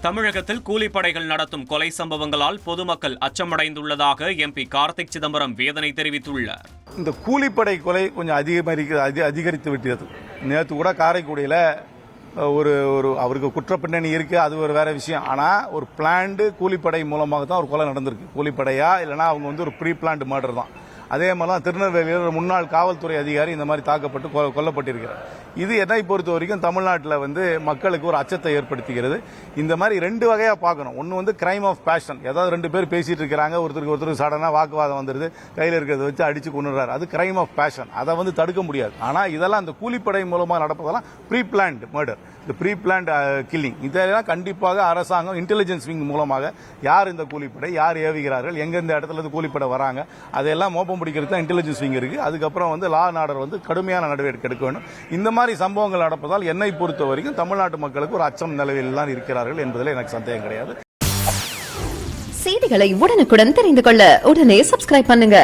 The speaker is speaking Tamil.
தமிழகத்தில் கூலிப்படைகள் நடத்தும் கொலை சம்பவங்களால் பொதுமக்கள் அச்சமடைந்துள்ளதாக எம்பி கார்த்திக் சிதம்பரம் வேதனை தெரிவித்துள்ளார். இந்த கூலிப்படை கொலை கொஞ்சம் அதிகரித்து விட்டது. நேற்று கூட காரைக்குடியில் ஒரு அவருக்கு குற்ற பின்னணி இருக்கு, அது ஒரு வேற விஷயம். ஆனா ஒரு பிளான்டு கூலிப்படை மூலமாக தான் ஒரு கொலை நடந்திருக்கு. கூலிப்படையா இல்லைன்னா அவங்க ஒரு ப்ரீ பிளான்டு மர்டர் தான். அதே மாதிரிலாம் திருநெல்வேலியில் முன்னாள் காவல்துறை அதிகாரி இந்த மாதிரி தாக்கப்பட்டு கொல்லப்பட்டிருக்கிறார். இது என்னை பொறுத்த வரைக்கும் தமிழ்நாட்டில் மக்களுக்கு ஒரு அச்சத்தை ஏற்படுத்துகிறது. இந்த மாதிரி ரெண்டு வகையா பார்க்கணும். ஒன்று கிரைம் ஆஃப் பேஷன், ஏதாவது ரெண்டு பேர் பேசிட்டு இருக்கிறாங்க, ஒருத்தருக்கு சடனா வாக்குவாதம் வந்துருது, கையில் இருக்கிறத வச்சு அடிச்சு கொண்டுறாரு, அது கிரைம் ஆஃப் பேஷன், அதை தடுக்க முடியாது. ஆனா இதெல்லாம் இந்த கூலிப்படை மூலமாக நடப்பதெல்லாம் ப்ரீ பிளான்டு மர்டர், இந்த ப்ரீ பிளான்ட் கில்லிங். இதெல்லாம் கண்டிப்பாக அரசாங்கம் இன்டெலிஜென்ஸ் விங் மூலமாக யார் இந்த கூலிப்படை, யார் ஏவுகிறார்கள், எங்கெந்த இடத்துல இருந்து கூலிப்படை வராங்க, அதையெல்லாம் மோப்பம் பிடிக்கிறது தான் இன்டெலிஜென்ஸ் விங் இருக்கு. அதுக்கப்புறம் லா அண்ட் ஆர்டர் கடுமையான நடவடிக்கை எடுக்க வேண்டும். இந்த மாதிரி சம்பவங்கள் நடப்பதால் என்னை பொறுத்த வரைக்கும் தமிழ்நாட்டு மக்களுக்கு ஒரு அச்சம் நிலவில் தான் இருக்கிறார்கள் என்பதில் எனக்கு சந்தேகம் கிடையாது. செய்திகளை உடனுக்குடன் தெரிந்து கொள்ள உடனே சப்ஸ்கிரைப் பண்ணுங்க.